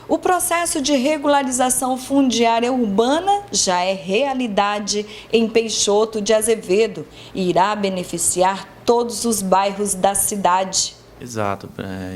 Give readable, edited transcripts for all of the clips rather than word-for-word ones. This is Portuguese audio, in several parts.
O processo de regularização fundiária urbana já é realidade em Peixoto de Azevedo e irá beneficiar todos os bairros da cidade. Exato.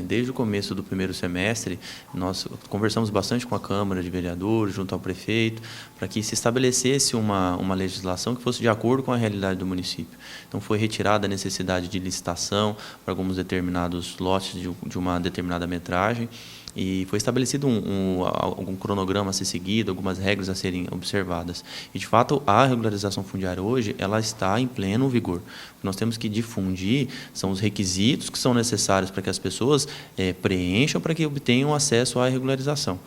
Desde o começo do primeiro semestre, nós conversamos bastante com a Câmara de Vereadores, junto ao prefeito, para que se estabelecesse uma legislação que fosse de acordo com a realidade do município. Então, foi retirada a necessidade de licitação para alguns determinados lotes de uma determinada metragem, e foi estabelecido algum cronograma a ser seguido, algumas regras a serem observadas. E, de fato, a regularização fundiária hoje, ela está em pleno vigor. O que nós temos que difundir são os requisitos que são necessários para que as pessoas preencham para que obtenham acesso à regularização.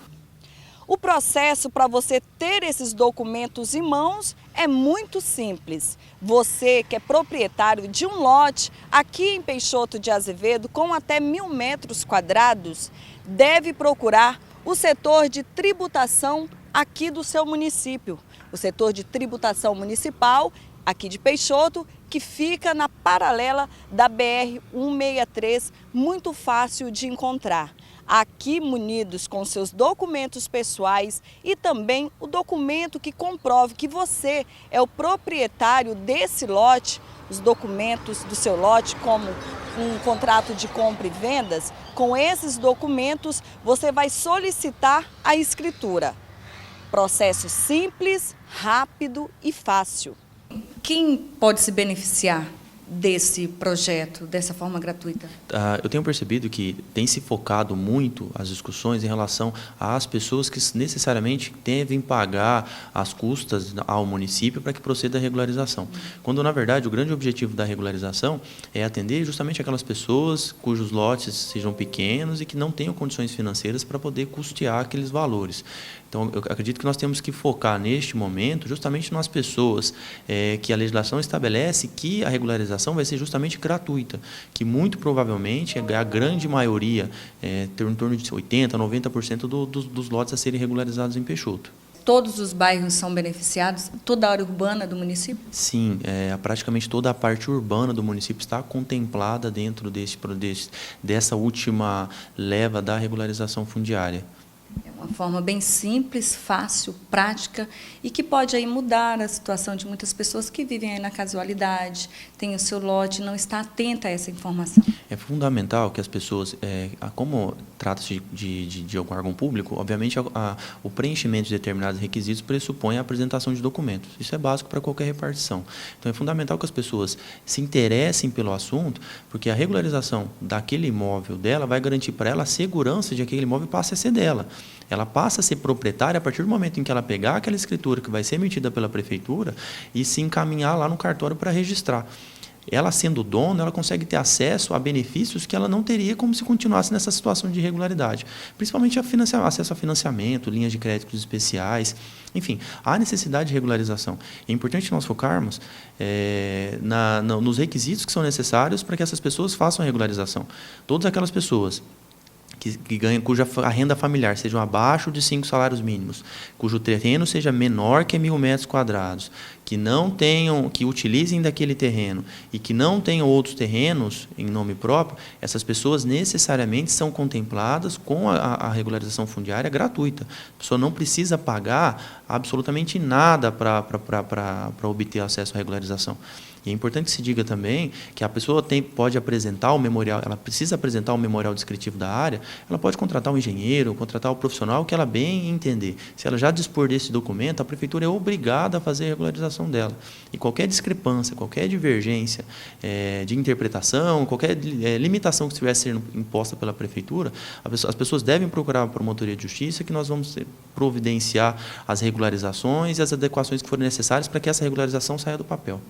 O processo para você ter esses documentos em mãos é muito simples. Você que é proprietário de um lote aqui em Peixoto de Azevedo com até 1.000 metros quadrados, deve procurar o setor de tributação aqui do seu município. O setor de tributação municipal aqui de Peixoto, que fica na paralela da BR-163, muito fácil de encontrar. Aqui munidos com seus documentos pessoais e também o documento que comprove que você é o proprietário desse lote, os documentos do seu lote, como um contrato de compra e vendas, com esses documentos você vai solicitar a escritura. Processo simples, rápido e fácil. Quem pode se beneficiar desse projeto, dessa forma gratuita? Eu tenho percebido que tem se focado muito as discussões em relação às pessoas que necessariamente devem pagar as custas ao município para que proceda a regularização. Quando, na verdade, o grande objetivo da regularização é atender justamente aquelas pessoas cujos lotes sejam pequenos e que não tenham condições financeiras para poder custear aqueles valores. Então, eu acredito que nós temos que focar neste momento justamente nas pessoas que a legislação estabelece que a regularização vai ser justamente gratuita, que muito provavelmente a grande maioria, em torno de 80%, 90% dos lotes a serem regularizados em Peixoto. Todos os bairros são beneficiados? Toda a área urbana do município? Sim, praticamente toda a parte urbana do município está contemplada dentro dessa última leva da regularização fundiária. É uma forma bem simples, fácil, prática e que pode aí mudar a situação de muitas pessoas que vivem aí na casualidade, tem o seu lote e não está atenta a essa informação. É fundamental que as pessoas, como trata-se de algum órgão público, obviamente o preenchimento de determinados requisitos pressupõe a apresentação de documentos. Isso é básico para qualquer repartição. Então, é fundamental que as pessoas se interessem pelo assunto, porque a regularização daquele imóvel dela vai garantir para ela a segurança de que aquele imóvel passe a ser dela. Ela passa a ser proprietária a partir do momento em que ela pegar aquela escritura que vai ser emitida pela prefeitura e se encaminhar lá no cartório para registrar. Ela sendo dona, ela consegue ter acesso a benefícios que ela não teria como se continuasse nessa situação de irregularidade. Principalmente acesso a financiamento, linhas de créditos especiais, enfim, há necessidade de regularização. É importante nós focarmos nos requisitos que são necessários para que essas pessoas façam a regularização. Todas aquelas pessoas que ganham, cuja a renda familiar seja abaixo de 5 salários mínimos, cujo terreno seja menor que 1.000 metros quadrados, que utilizem daquele terreno e que não tenham outros terrenos em nome próprio, essas pessoas necessariamente são contempladas com a regularização fundiária gratuita. A pessoa não precisa pagar absolutamente nada para obter acesso à regularização. E é importante que se diga também que a pessoa pode apresentar o memorial, ela precisa apresentar o memorial descritivo da área, ela pode contratar um engenheiro, contratar o profissional que ela bem entender. Se ela já dispor desse documento, a prefeitura é obrigada a fazer a regularização dela. E qualquer discrepância, qualquer divergência de interpretação, qualquer limitação que estivesse sendo imposta pela prefeitura, as pessoas devem procurar a promotoria de justiça, que nós vamos providenciar as regularizações e as adequações que forem necessárias para que essa regularização saia do papel.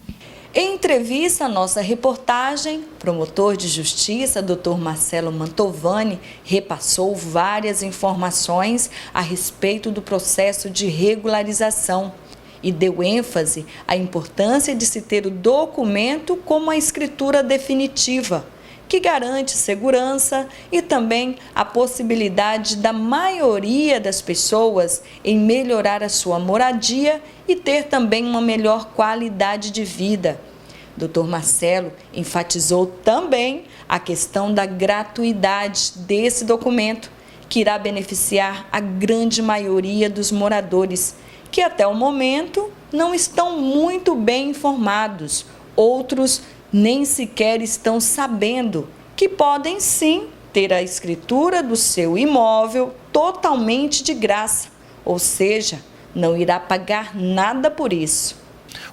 Em entrevista à nossa reportagem, o promotor de justiça, Dr. Marcelo Mantovani, repassou várias informações a respeito do processo de regularização e deu ênfase à importância de se ter o documento como a escritura definitiva, que garante segurança e também a possibilidade da maioria das pessoas em melhorar a sua moradia e ter também uma melhor qualidade de vida. Dr. Marcelo enfatizou também a questão da gratuidade desse documento, que irá beneficiar a grande maioria dos moradores, que até o momento não estão muito bem informados. Outros nem sequer estão sabendo que podem sim ter a escritura do seu imóvel totalmente de graça, ou seja, não irá pagar nada por isso.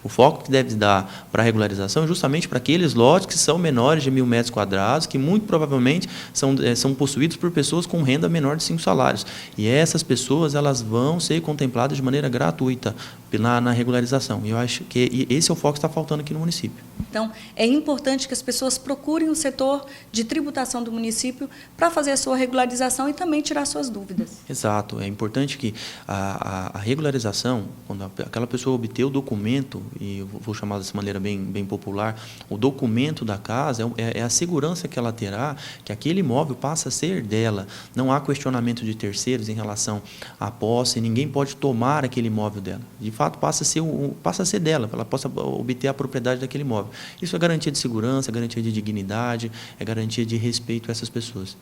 O foco que deve dar para a regularização é justamente para aqueles lotes que são menores de 1.000 metros quadrados, que muito provavelmente são possuídos por pessoas com renda menor de 5 salários. E essas pessoas elas vão ser contempladas de maneira gratuita na regularização. E eu acho que esse é o foco que está faltando aqui no município. Então, é importante que as pessoas procurem o setor de tributação do município para fazer a sua regularização e também tirar suas dúvidas. Exato. É importante que a regularização, quando aquela pessoa obter o documento, e eu vou chamar dessa maneira bem popular, o documento da casa é a segurança que ela terá, que aquele imóvel passa a ser dela. Não há questionamento de terceiros em relação à posse, ninguém pode tomar aquele imóvel dela. De fato, passa a ser dela, ela possa obter a propriedade daquele imóvel. Isso é garantia de segurança, é garantia de dignidade, é garantia de respeito a essas pessoas.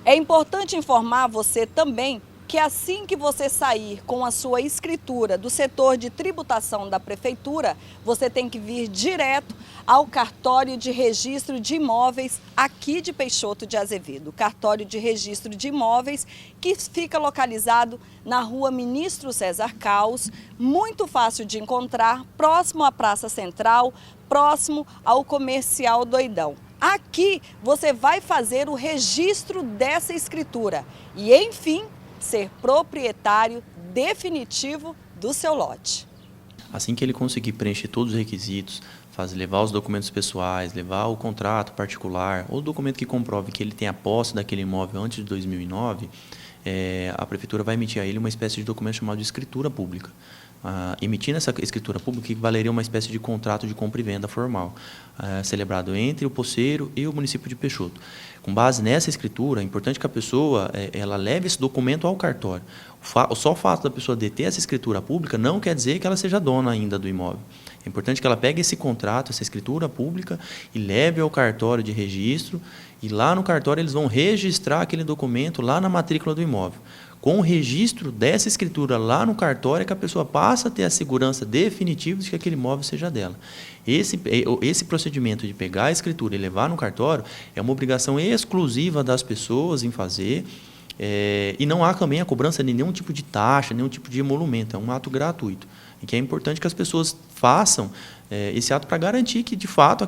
É importante informar você também que assim que você sair com a sua escritura do setor de tributação da prefeitura, você tem que vir direto ao cartório de registro de imóveis aqui de Peixoto de Azevedo. Cartório de registro de imóveis que fica localizado na rua Ministro César Caos, muito fácil de encontrar, próximo à Praça Central, próximo ao Comercial Doidão. Aqui você vai fazer o registro dessa escritura e, enfim, ser proprietário definitivo do seu lote. Assim que ele conseguir preencher todos os requisitos, levar os documentos pessoais, levar o contrato particular ou o documento que comprove que ele tem a posse daquele imóvel antes de 2009, a prefeitura vai emitir a ele uma espécie de documento chamado de escritura pública. Emitindo essa escritura pública, que valeria uma espécie de contrato de compra e venda formal, celebrado entre o posseiro e o município de Peixoto. Com base nessa escritura, é importante que a pessoa ela leve esse documento ao cartório. Só o fato da pessoa deter essa escritura pública não quer dizer que ela seja dona ainda do imóvel. É importante que ela pegue esse contrato, essa escritura pública e leve ao cartório de registro, e lá no cartório eles vão registrar aquele documento lá na matrícula do imóvel. Com o registro dessa escritura lá no cartório, é que a pessoa passa a ter a segurança definitiva de que aquele imóvel seja dela. Esse procedimento de pegar a escritura e levar no cartório é uma obrigação exclusiva das pessoas em fazer, e não há também a cobrança de nenhum tipo de taxa, nenhum tipo de emolumento, é um ato gratuito. E que é importante que as pessoas façam esse ato para garantir que, de fato,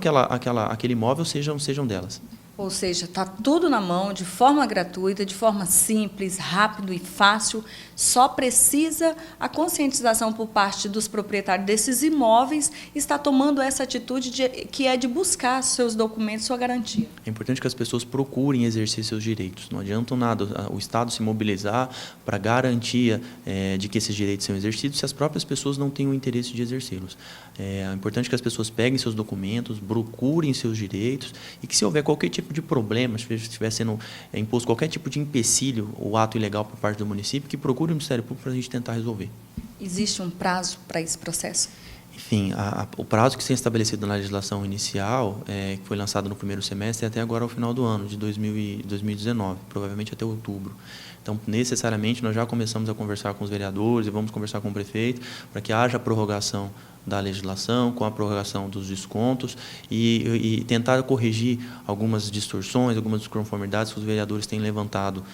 aquele imóvel sejam delas. Ou seja, está tudo na mão, de forma gratuita, de forma simples, rápido e fácil. Só precisa a conscientização por parte dos proprietários desses imóveis estar tomando essa atitude que é de buscar seus documentos, sua garantia. É importante que as pessoas procurem exercer seus direitos. Não adianta nada o Estado se mobilizar para garantia de que esses direitos são exercidos se as próprias pessoas não têm o interesse de exercê-los. É importante que as pessoas peguem seus documentos, procurem seus direitos e que, se houver qualquer tipo de problema, se estiver sendo imposto qualquer tipo de empecilho ou ato ilegal por parte do município, que procure o Ministério Público para a gente tentar resolver. Existe um prazo para esse processo? Enfim, o prazo que foi estabelecido na legislação inicial, que foi lançado no primeiro semestre, é até agora ao final do ano, de 2019, provavelmente até outubro. Então, necessariamente, nós já começamos a conversar com os vereadores e vamos conversar com o prefeito para que haja a prorrogação da legislação, com a prorrogação dos descontos e tentar corrigir algumas distorções, algumas desconformidades que os vereadores têm levantado,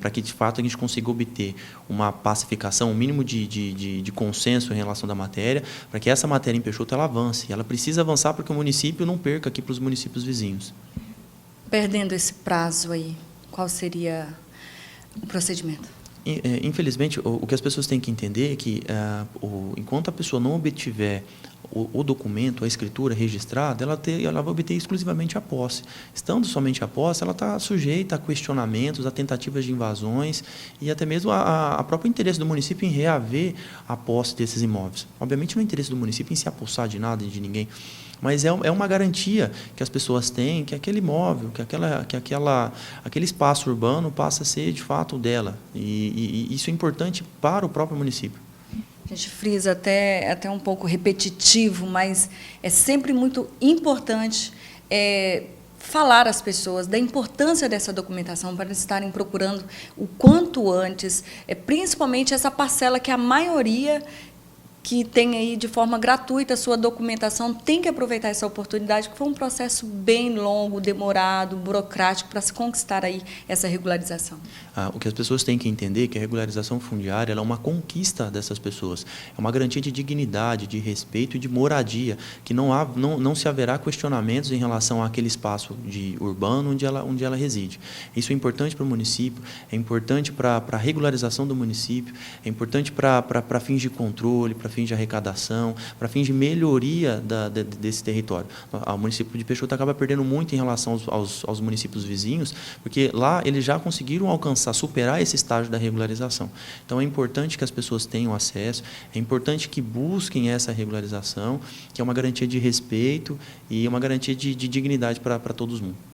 para que, de fato, a gente consiga obter uma pacificação, um mínimo de consenso em relação da matéria, para que essa matéria em Peixoto ela avance. Ela precisa avançar para que o município não perca aqui para os municípios vizinhos. Perdendo esse prazo aí, qual seria o procedimento? Infelizmente, o que as pessoas têm que entender é que, enquanto a pessoa não obtiver o documento, a escritura registrada, ela vai obter exclusivamente a posse. Estando somente a posse, ela está sujeita a questionamentos, a tentativas de invasões e até mesmo a próprio interesse do município em reaver a posse desses imóveis. Obviamente, não é interesse do município em se apossar de nada e de ninguém, mas é uma garantia que as pessoas têm que aquele imóvel, aquele espaço urbano passa a ser, de fato, dela. E isso é importante para o próprio município. A gente frisa até um pouco repetitivo, mas é sempre muito importante falar às pessoas da importância dessa documentação para estarem procurando o quanto antes, principalmente essa parcela que a maioria que tem aí de forma gratuita a sua documentação, tem que aproveitar essa oportunidade, que foi um processo bem longo, demorado, burocrático, para se conquistar aí essa regularização. O que as pessoas têm que entender é que a regularização fundiária ela é uma conquista dessas pessoas, é uma garantia de dignidade, de respeito e de moradia, que não se haverá questionamentos em relação àquele espaço urbano onde ela reside. Isso é importante para o município, é importante para a regularização do município, é importante para fins de controle, para fins de arrecadação, para fins de melhoria desse território. O município de Peixoto acaba perdendo muito em relação aos municípios vizinhos, porque lá eles já conseguiram superar esse estágio da regularização. Então é importante que as pessoas tenham acesso, é importante que busquem essa regularização, que é uma garantia de respeito e uma garantia de dignidade para todos mundo.